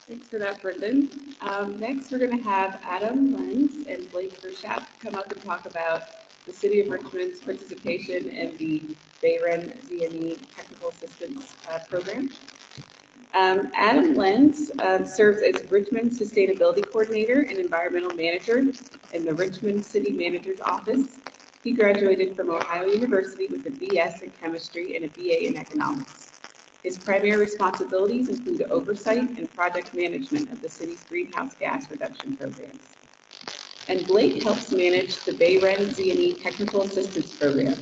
Thanks for that, Brendan. Next, we're going to have Adam Lenz and Blake Gershap come up and talk about the City of Richmond's participation in the BayREN ZNE Technical Assistance Program. Adam Lenz serves as Richmond Sustainability Coordinator and Environmental Manager in the Richmond City Manager's Office. He graduated from Ohio University with a BS in Chemistry and a BA in Economics. His primary responsibilities include oversight and project management of the city's greenhouse gas reduction programs. And Blake helps manage the BayREN ZNE Technical Assistance Program.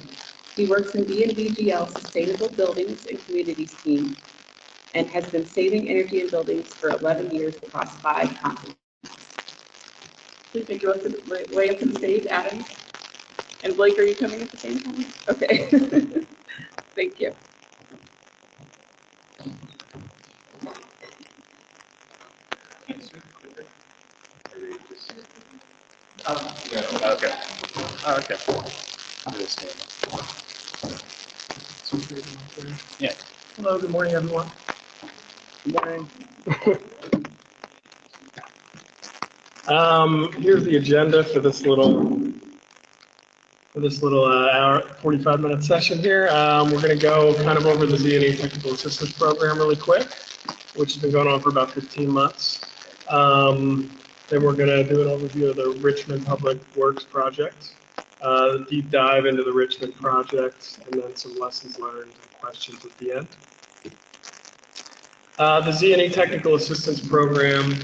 He works in BNVGL Sustainable Buildings and Communities team and has been saving energy in buildings for 11 years across 5 continents. Please make your way up to the stage, Adam. And Blake, are you coming at the same time? Okay. Thank you. Okay. Oh, okay. Yeah. Hello, good morning, everyone. Good morning. Here's the agenda for this little hour, 45-minute session here. We're going to go kind of over the ZNE Technical Assistance Program really quick, which has been going on for about 15 months. Then we're going to do an overview of the Richmond Public Works Project, deep dive into the Richmond project, and then some lessons learned and questions at the end. The ZNE Technical Assistance Program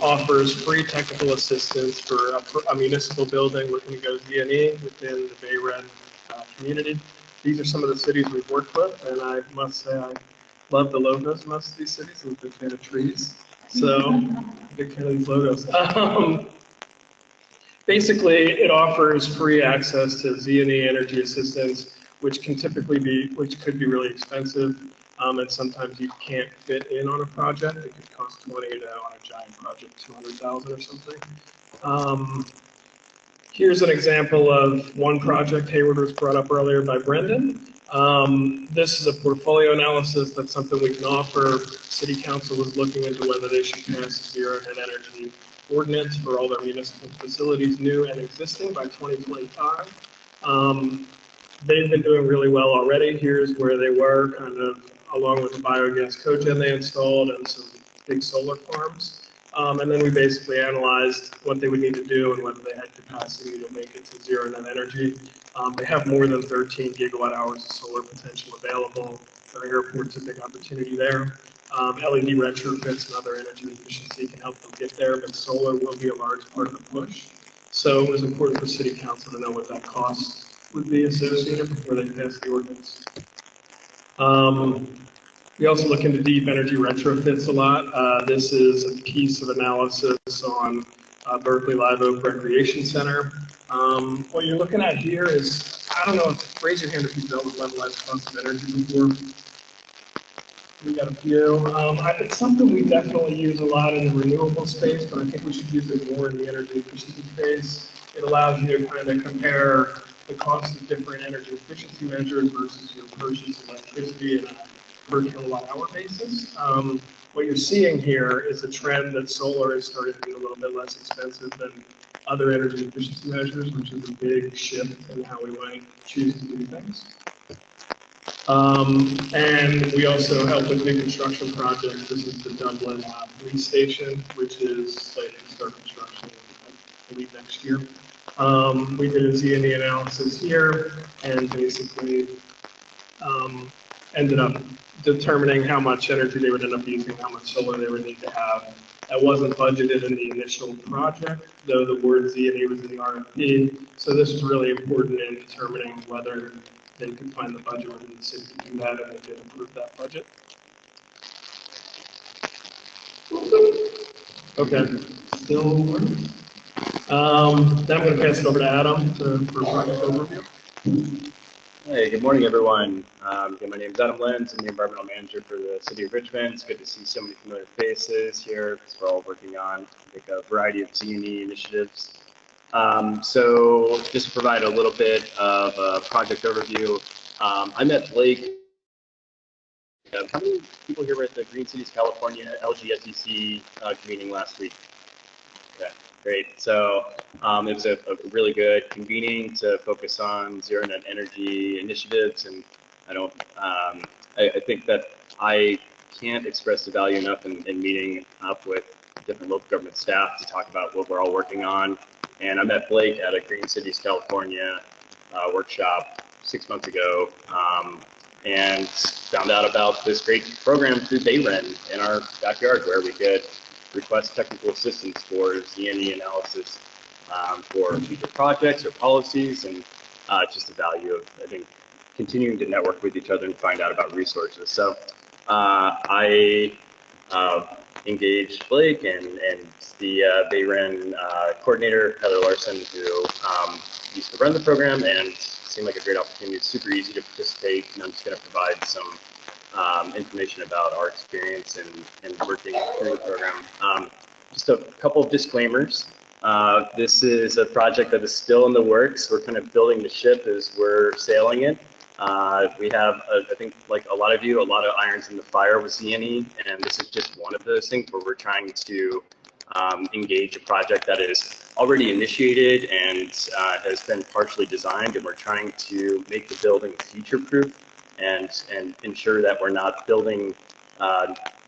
offers free technical assistance for a municipal building looking to go ZNE within the BayREN community. These are some of the cities we've worked with, and I must say I love the logos of most of these cities. I'm a big fan of trees, so big fan of these logos. Basically, it offers free access to ZNE energy assistance, which could be really expensive. And sometimes you can't fit in on a project. It could cost 20 on a giant project, 200,000 or something. Here's an example of one project. Hayward was brought up earlier by Brendan. This is a portfolio analysis. That's something we can offer. City Council is looking into whether they should pass a zero net energy ordinance for all their municipal facilities, new and existing, by 2025. They've been doing really well already. Here's where they were, kind of along with the biogas cogen they installed and some big solar farms. And then we basically analyzed what they would need to do and whether they had capacity to make it to zero net energy. They have more than 13 gigawatt hours of solar potential available. Our airport's a big opportunity there. LED retrofits and other energy efficiency can help them get there, but solar will be a large part of the push. So it was important for City Council to know what that cost would be associated before they pass the ordinance. We also look into deep energy retrofits a lot. This is a piece of analysis on Berkeley Live Oak Recreation Center. What you're looking at here is, I don't know, raise your hand if you've dealt with levelized cost of energy before. We got a few. It's something we definitely use a lot in the renewable space, but I think we should use it more in the energy efficiency space. It allows you to kind of compare the cost of different energy efficiency measures versus your purchase of electricity in a per kilowatt hour basis. What you're seeing here is a trend that solar is starting to be a little bit less expensive than other energy efficiency measures, which is a big shift in how we might choose to do things. And we also help with new construction projects. This is the Dublin police station, which is slated to start construction, I believe, next year. We did a ZNE analysis here and basically ended up determining how much energy they would end up using, how much solar they would need to have. That wasn't budgeted in the initial project, though the word ZNE was in the RFP. So this is really important in determining whether they could find the budget within the city to do that, and they did approve that budget. Okay, still working. Then I'm going to pass it over to Adam for a project overview. Hey, good morning, everyone. My name is Adam Lenz. I'm the environmental manager for the city of Richmond. It's good to see so many familiar faces here because we're all working on a variety of ZNE initiatives. So just to provide a little bit of a project overview, I met Blake How many people here were at the Green Cities California LGSEC convening last week? Okay, great. So it was a really good convening to focus on zero net energy initiatives, and I don't. I think that I can't express the value enough in meeting up with different local government staff to talk about what we're all working on. And I met Blake at a Green Cities California workshop 6 months ago, and found out about this great program through BayREN in our backyard where we could request technical assistance for ZNE analysis for future projects or policies, and just the value of, I think, continuing to network with each other and find out about resources. So I engaged Blake and the BayREN coordinator, Heather Larson, who used to run the program, and seemed like a great opportunity. It's super easy to participate, and I'm just going to provide some information about our experience in working through the program. Just a couple of disclaimers. This is a project that is still in the works. We're kind of building the ship as we're sailing it. We have, I think, like a lot of you, a lot of irons in the fire with ZNE, and this is just one of those things where we're trying to engage a project that is already initiated and has been partially designed, and we're trying to make the building future-proof and ensure that we're not building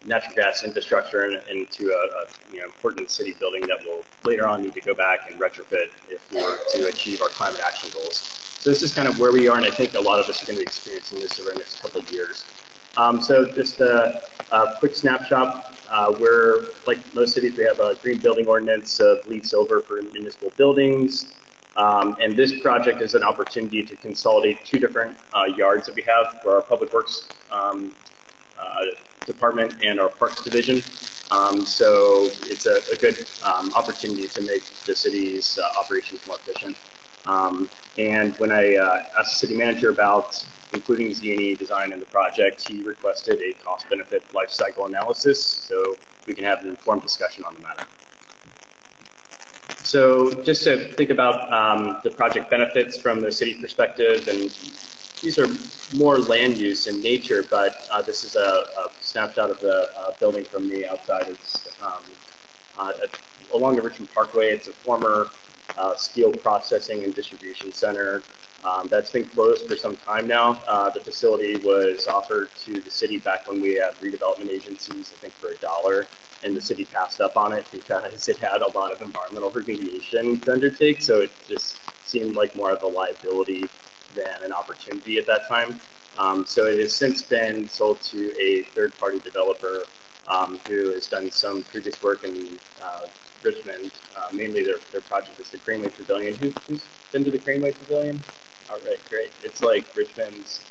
natural gas infrastructure into a important city building that will later on need to go back and retrofit if we were to achieve our climate action goals. So this is kind of where we are, and I think a lot of us are going to be experiencing this over the next couple of years. So just a quick snapshot. We're, like most cities, we have a green building ordinance of LEED Silver for municipal buildings. And this project is an opportunity to consolidate two different yards that we have for our Public Works department and our Parks division. So it's a good opportunity to make the city's operations more efficient. And when I asked the city manager about including ZNE design in the project, he requested a cost-benefit life cycle analysis so we can have an informed discussion on the matter. So just to think about the project benefits from the city perspective, and these are more land use in nature, but this is a snapshot of the building from the outside. It's along the Richmond Parkway. It's a former steel processing and distribution center that's been closed for some time now. The facility was offered to the city back when we had redevelopment agencies, I think for $1, and the city passed up on it because it had a lot of environmental remediation to undertake. So it just seemed like more of a liability than an opportunity at that time. So it has since been sold to a third-party developer who has done some previous work in Richmond. Mainly their project is the Craneway Pavilion. Who's been to the Craneway Pavilion? All right, great. It's like Richmond's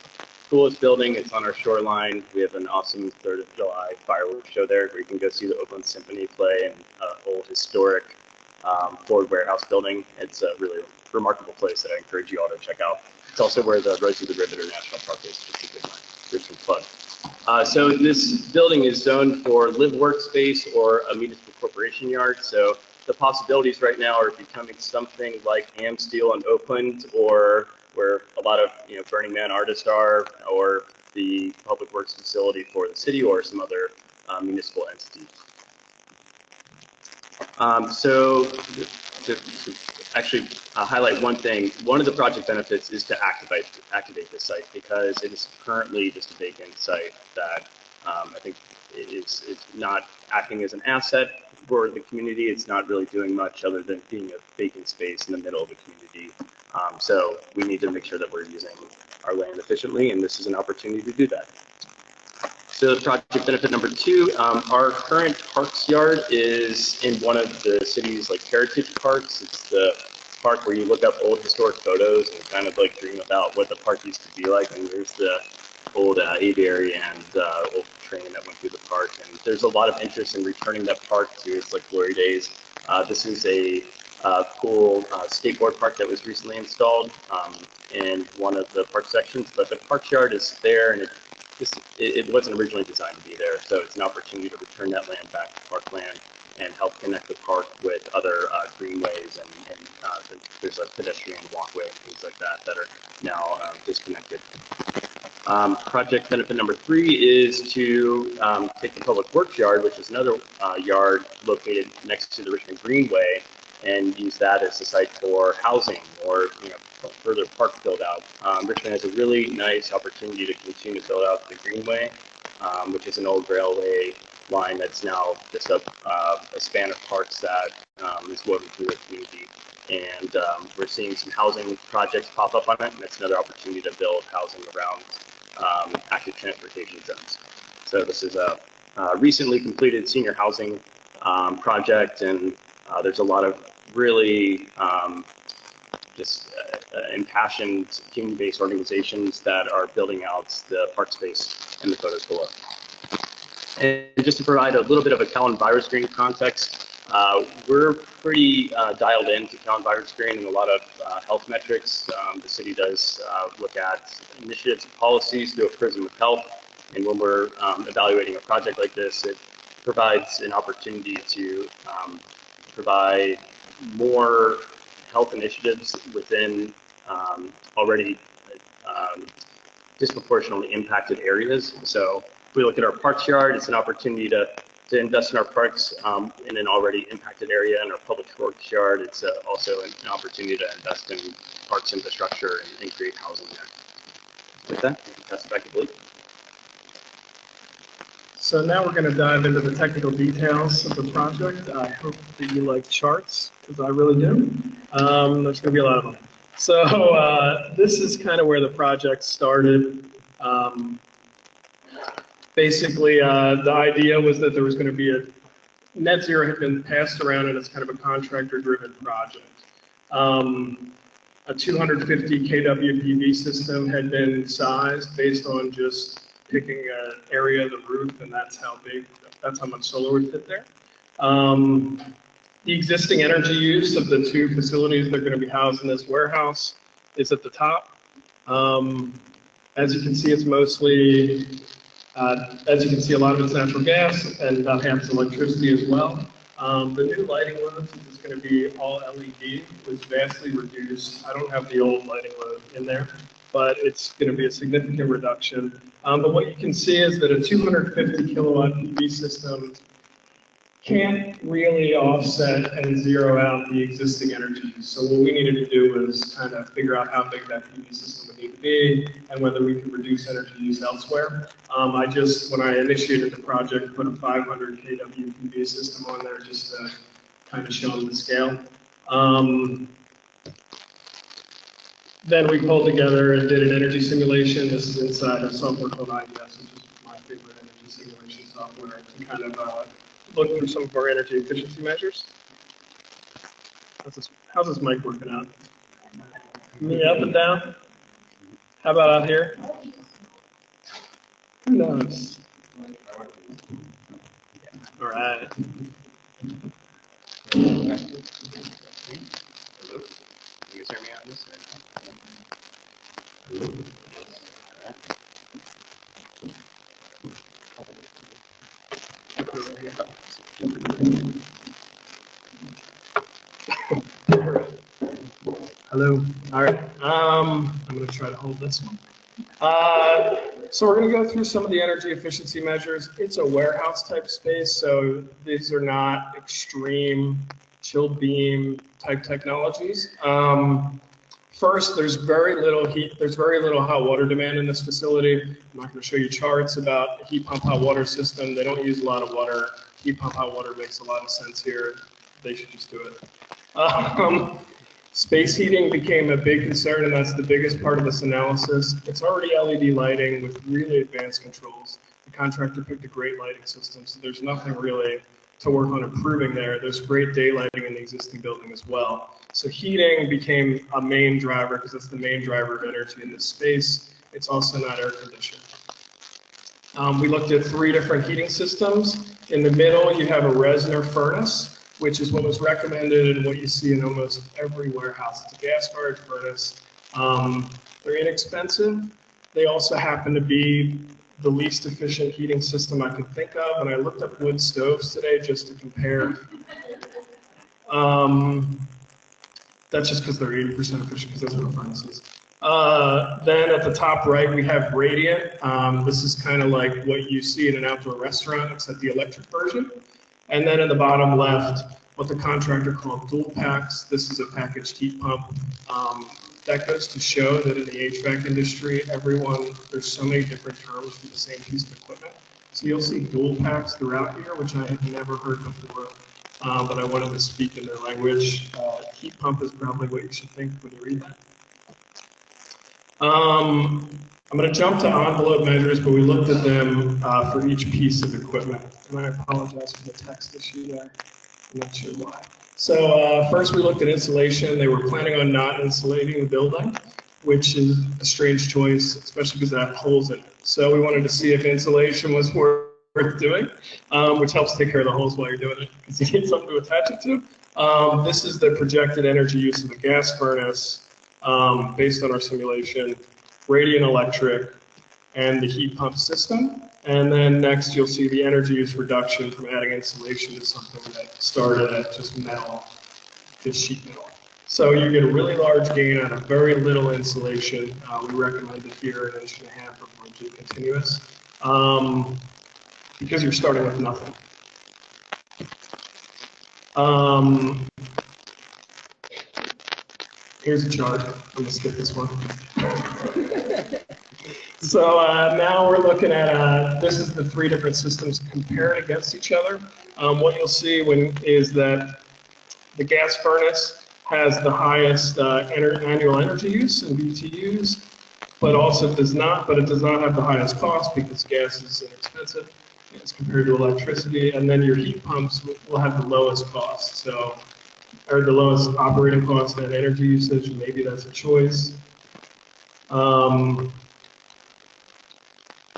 coolest building. It's on our shoreline. We have an awesome 3rd of July fireworks show there where you can go see the Oakland Symphony play and old historic Ford warehouse building. It's a really remarkable place that I encourage you all to check out. It's also where the Rosie the Riveter National Park is, just a good Richmond plug. So this building is zoned for live workspace or a municipal corporation yard. So the possibilities right now are becoming something like Amsteel in Oakland, or where a lot of Burning Man artists are, or the Public Works facility for the city, or some other municipal entity. So to actually highlight one thing, one of the project benefits is to activate this site, because it is currently just a vacant site that I think is not acting as an asset for the community. It's not really doing much other than being a vacant space in the middle of the community. So we need to make sure that we're using our land efficiently, and this is an opportunity to do that. So project benefit number 2, our current parks yard is in one of the city's heritage parks. It's the park where you look up old historic photos and kind of dream about what the park used to be like. And there's the old aviary and old train that went through the park. And there's a lot of interest in returning that park to its glory days. This is a cool skateboard park that was recently installed in one of the park sections, but the park yard is there, and it wasn't originally designed to be there. So it's an opportunity to return that land back to parkland and help connect the park with other greenways, and there's a pedestrian walkway and things like that that are now disconnected. Project benefit number 3 is to take the public works yard, which is another yard located next to the Richmond Greenway, and use that as a site for housing or further park build out. Richmond has a really nice opportunity to continue to build out the Greenway, which is an old railway line that's now just a span of parks that is woven through the community. And we're seeing some housing projects pop up on it, and that's another opportunity to build housing around active transportation zones. So this is a recently completed senior housing project, and there's a lot of really impassioned community-based organizations that are building out the park space in the photos below. And just to provide a little bit of a Calvin virus screen context, we're pretty dialed into Calvin virus screen and a lot of health metrics. The city does look at initiatives and policies through a prism of health. And when we're evaluating a project like this, it provides an opportunity to provide more health initiatives within already disproportionately impacted areas. So if we look at our parks yard, it's an opportunity to invest in our parks in an already impacted area. In our public works yard, it's also an opportunity to invest in parks infrastructure and create housing there. With that, I'll pass it back to Blake. So now we're going to dive into the technical details of the project. I hope that you like charts, because I really do. There's going to be a lot of them. So this is kind of where the project started. Basically, the idea was that there was going to be a net zero had been passed around, and it's kind of a contractor-driven project. A 250 kW PV system had been sized based on just picking an area of the roof, and that's how much solar would fit there. The existing energy use of the 2 facilities that are going to be housed in this warehouse is at the top. As you can see, it's mostly, as you can see, a lot of it's natural gas, and about half is electricity as well. The new lighting load is going to be all LED, was vastly reduced. I don't have the old lighting load in there, but it's going to be a significant reduction. But what you can see is that a 250 kilowatt PV system can't really offset and zero out the existing energy. So what we needed to do was kind of figure out how big that PV system would need to be and whether we could reduce energy use elsewhere. When I initiated the project, put a 500 kW PV system on there just to kind of show them the scale. Then we pulled together and did an energy simulation. This is inside a software called IDS, which is my favorite energy simulation software, to kind of look through some of our energy efficiency measures. How's this mic working out? Me up and down? How about out here? Who knows? All right. Hello? You guys hear me on this? Hello? Hello. All right. I'm going to try to hold this one. So we're going to go through some of the energy efficiency measures. It's a warehouse type space, so these are not extreme chilled beam type technologies. First, there's very little heat. There's very little hot water demand in this facility. I'm not going to show you charts about the heat pump hot water system. They don't use a lot of water. Heat pump hot water makes a lot of sense here. They should just do it. Space heating became a big concern, and that's the biggest part of this analysis. It's already LED lighting with really advanced controls. The contractor picked a great lighting system, so there's nothing really to work on improving there. There's great daylighting in the existing building as well. So heating became a main driver because it's the main driver of energy in this space. It's also not air conditioned. We looked at 3 different heating systems. In the middle, you have a Resner furnace, which is what was recommended and what you see in almost every warehouse. It's a gas-fired furnace. They're inexpensive. They also happen to be the least efficient heating system I could think of, and I looked up wood stoves today just to compare. That's just because they're 80% efficient because those are furnaces. Then at the top right, we have Radiant. This is kind of like what you see in an outdoor restaurant, except the electric version. And then in the bottom left, what the contractor called dual packs. This is a packaged heat pump. That goes to show that in the HVAC industry, there's so many different terms for the same piece of equipment. So you'll see dual packs throughout here, which I had never heard before, but I wanted to speak in their language. Heat pump is probably what you should think when you read that. I'm going to jump to envelope measures, but we looked at them for each piece of equipment. And I apologize for the text issue there. I'm not sure why. So first we looked at insulation. They were planning on not insulating the building, which is a strange choice, especially because it had holes in it. So we wanted to see if insulation was worth doing, which helps take care of the holes while you're doing it, because you need something to attach it to. This is the projected energy use of the gas furnace based on our simulation, radiant electric, and the heat pump system. And then next you'll see the energy use reduction from adding insulation to something that started at just metal, just sheet metal. So you get a really large gain out of very little insulation. We recommend it here 1.5 inches of rigid continuous because you're starting with nothing. Here's a chart. I'm going to skip this one. So now we're looking at, this is the 3 different systems compared against each other. What you'll see is that the gas furnace has the highest annual energy use in BTUs, but it does not have the highest cost because gas is inexpensive as compared to electricity. And then your heat pumps will have the lowest cost, or the lowest operating cost and energy usage. Maybe that's a choice.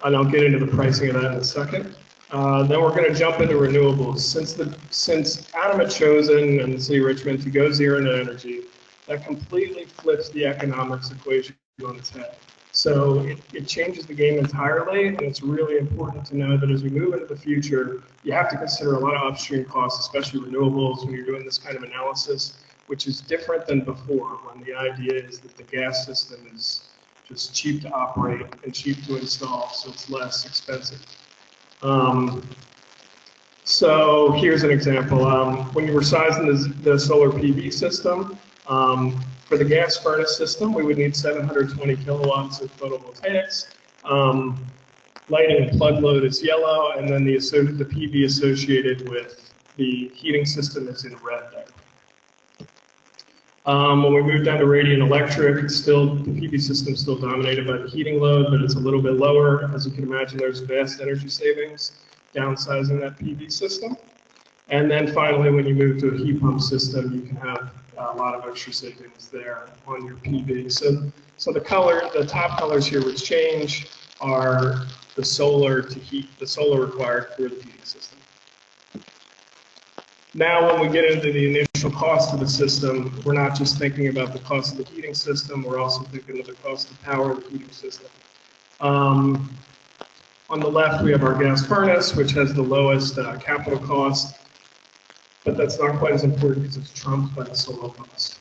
And I'll get into the pricing of that in a second. Then we're going to jump into renewables. Since Adam had chosen and the city of Richmond to go zero net energy, that completely flips the economics equation on its head. So it changes the game entirely, and it's really important to know that as we move into the future, you have to consider a lot of upstream costs, especially renewables, when you're doing this kind of analysis, which is different than before, when the idea is that the gas system is just cheap to operate and cheap to install, so it's less expensive. So here's an example. When you were sizing the solar PV system, for the gas furnace system, we would need 720 kilowatts of photovoltaics. Lighting and plug load is yellow, and then the PV associated with the heating system is in red there. When we move down to radiant electric, the PV system is still dominated by the heating load, but it's a little bit lower. As you can imagine, there's vast energy savings downsizing that PV system. And then finally, when you move to a heat pump system, you can have a lot of extra savings there on your PV. So the top colors here which change are the solar required for the heating system. Now, when we get into the initial cost of the system, we're not just thinking about the cost of the heating system, we're also thinking of the cost of power of the heating system. On the left, we have our gas furnace, which has the lowest capital cost, but that's not quite as important because it's trumped by the solar cost.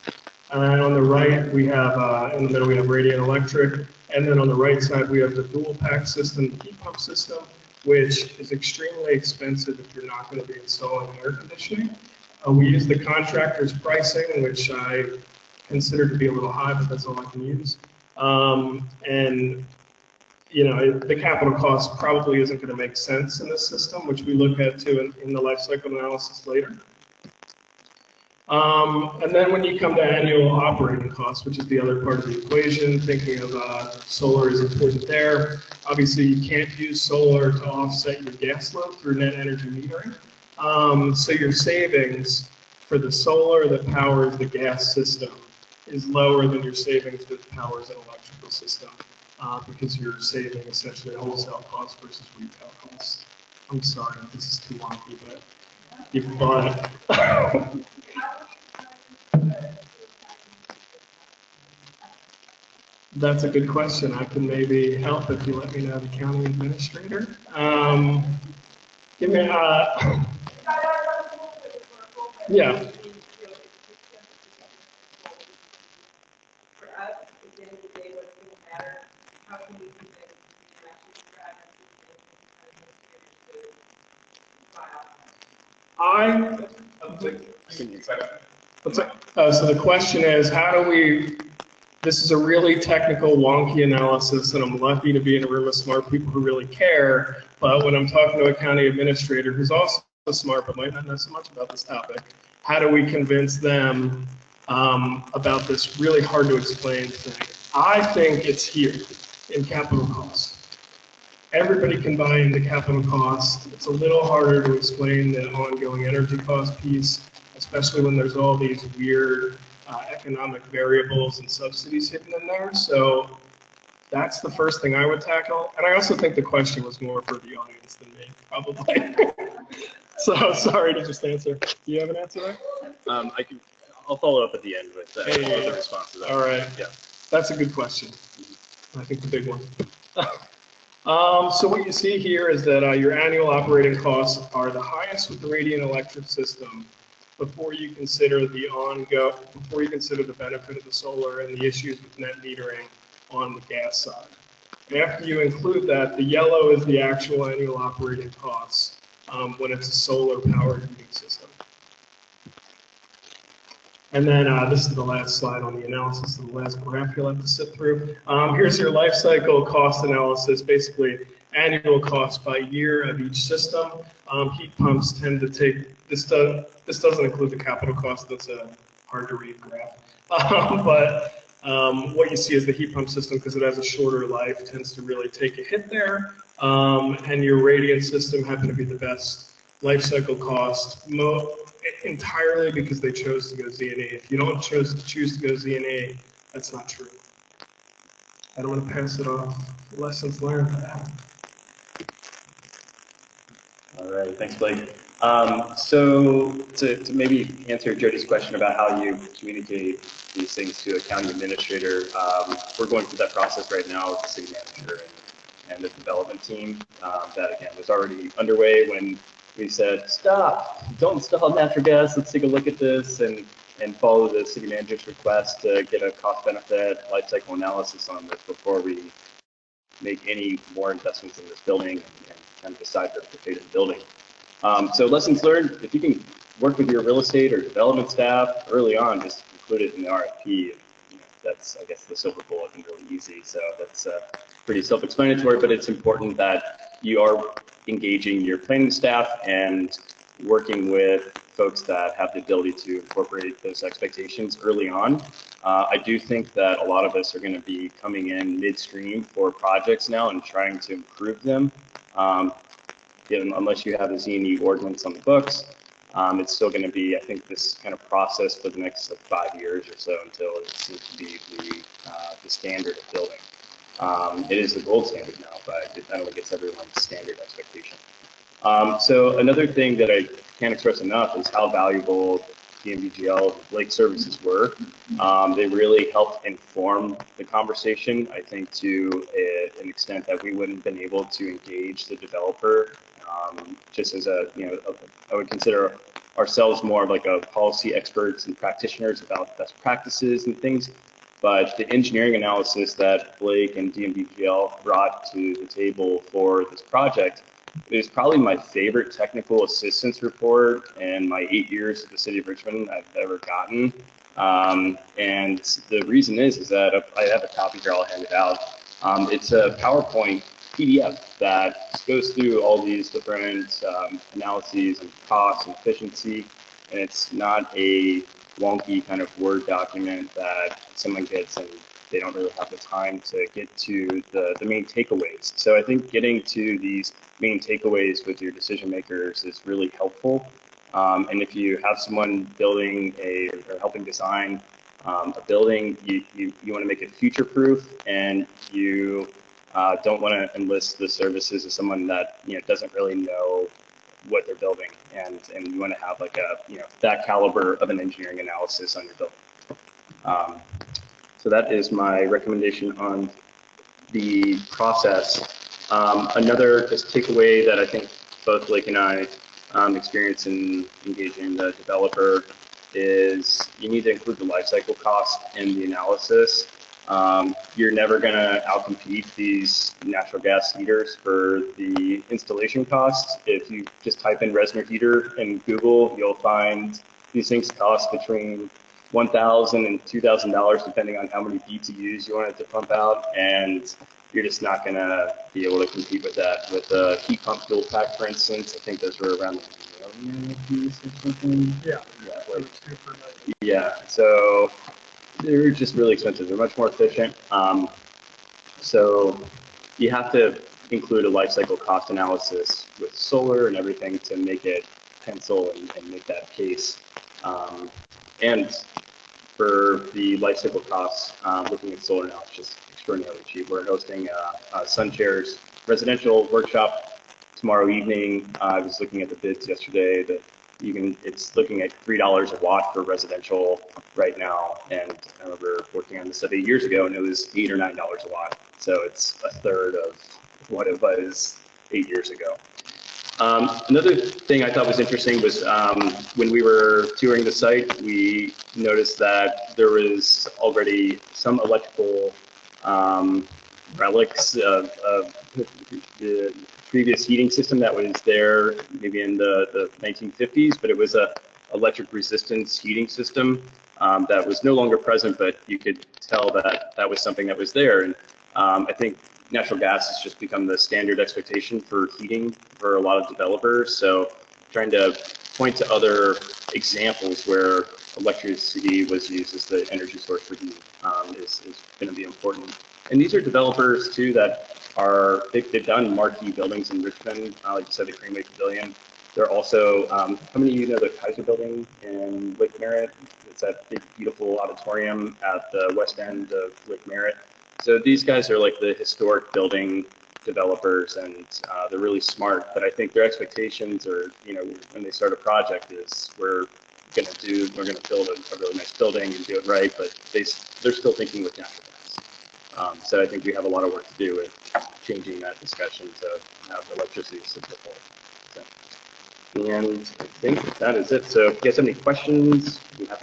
And on the right, we have, in the middle, we have radiant electric, and then on the right side, we have the dual pack system, the heat pump system, which is extremely expensive if you're not going to be installing air conditioning. We use the contractor's pricing, which I consider to be a little high, but that's all I can use. And you know, the capital cost probably isn't going to make sense in this system, which we look at too in the life cycle analysis later. And then when you come to annual operating costs, which is the other part of the equation, thinking of solar is important there. Obviously, you can't use solar to offset your gas load through net energy metering. So your savings for the solar that powers the gas system is lower than your savings that powers an electrical system because you're saving essentially wholesale costs versus retail costs. I'm sorry if this is too wonky, but you've bought it. That's a good question. I can maybe help if you let me know the county administrator. Give me yeah. For us, at the end of the day, So the question is, how do we, this is a really technical, wonky analysis, and I'm lucky to be in a room with smart people who really care, but when I'm talking to a county administrator who's also smart but might not know so much about this topic, how do we convince them about this really hard to explain thing? I think it's here in capital costs. Everybody can buy into capital cost. It's a little harder to explain the ongoing energy cost piece, especially when there's all these weird economic variables and subsidies hidden in there. So that's the first thing I would tackle. And I also think the question was more for the audience than me, probably. So sorry to just answer. Do you have an answer there? I'll follow up at the end with the response to that. All right. Yeah. That's a good question. I think the big one. So what you see here is that your annual operating costs are the highest with the radiant electric system before you consider the benefit of the solar and the issues with net metering on the gas side. After you include that, the yellow is the actual annual operating costs when it's a solar powered heating system. And then this is the last slide on the analysis of the last graph you'll have to sit through. Here's your life cycle cost analysis, basically annual cost by year of each system. Heat pumps tend to take, this doesn't include the capital cost, that's a hard to read graph. But what you see is the heat pump system, because it has a shorter life, tends to really take a hit there. And your radiant system happen to be the best life cycle cost, entirely because they chose to go ZNE. If you don't choose to go ZNE, that's not true. I don't want to pass it off. Lessons learned. All right, thanks, Blake. So to maybe answer Jody's question about how you communicate these things to a county administrator, we're going through that process right now with the city manager and the development team. That again was already underway when we said, stop, don't install natural gas, let's take a look at this and follow the city manager's request to get a cost benefit life cycle analysis on this before we make any more investments in this building and kind of decide the fate of the building. So lessons learned, if you can work with your real estate or development staff early on, just include it in the RFP. You know, that's, I guess, the silver bullet and really easy. So that's pretty self-explanatory, but it's important that you are engaging your planning staff and working with folks that have the ability to incorporate those expectations early on. I do think that a lot of us are going to be coming in midstream for projects now and trying to improve them. Unless you have a ZNE ordinance on the books, it's still going to be, I think, this kind of process for the next 5 years or so until it seems to be the standard of building. It is the gold standard now, but it only gets everyone's standard expectation. So another thing that I can't express enough is how valuable DMVGL Lake services were. They really helped inform the conversation, I think, to an extent that we wouldn't have been able to engage the developer. Just as I would consider ourselves more of like a policy experts and practitioners about best practices and things. But the engineering analysis that Blake and DMVGL brought to the table for this project is probably my favorite technical assistance report in my 8 years at the city of Richmond I've ever gotten. And the reason is that I have a copy here, I'll hand it out. It's a PowerPoint PDF that goes through all these different analyses and costs and efficiency, and it's not a wonky kind of Word document that someone gets and they don't really have the time to get to the main takeaways. So I think getting to these main takeaways with your decision makers is really helpful. And if you have someone building or helping design a building, you want to make it future proof, and you don't want to enlist the services of someone that doesn't really know what they're building, and you want to have like a that caliber of an engineering analysis on your building. So that is my recommendation on the process. Another just takeaway that I think both Blake and I experience in engaging the developer is you need to include the life cycle cost in the analysis. You're never going to outcompete these natural gas heaters for the installation costs. If you just type in Resner heater in Google, you'll find these things cost between $1,000 and $2,000 depending on how many BTUs you want it to pump out, and you're just not going to be able to compete with that. With a heat pump fuel pack, for instance, I think those were around $1 million or something. Yeah, so they're just really expensive. They're much more efficient. So you have to include a life cycle cost analysis with solar and everything to make it pencil and make that case. And for the life cycle costs, looking at solar now, it's just extraordinarily cheap. We're hosting a SunShares residential workshop tomorrow evening. I was looking at the bids yesterday that it's looking at $3 a watt for residential right now. And I remember working on this stuff 8 years ago and it was $8 or $9 a watt. So it's a third of what it was 8 years ago. Another thing I thought was interesting was when we were touring the site, we noticed that there was already some electrical relics of the previous heating system that was there maybe in the 1950s, but it was a electric resistance heating system that was no longer present, but you could tell that that was something that was there. And I think natural gas has just become the standard expectation for heating for a lot of developers. So trying to point to other examples where electricity was used as the energy source for heat is going to be important. And these are developers too that they've done marquee buildings in Richmond, like you said, the Greenway Pavilion. They're also, how many of you know the Kaiser Building in Lake Merritt? It's that big, beautiful auditorium at the west end of Lake Merritt. So these guys are like the historic building developers, and they're really smart. But I think their expectations are, when they start a project, is we're going to build a really nice building and do it right. But they're still thinking with natural gas. So I think we have a lot of work to do with changing that discussion to have electricity simplified. And I think that is it. So if you guys have any questions, we have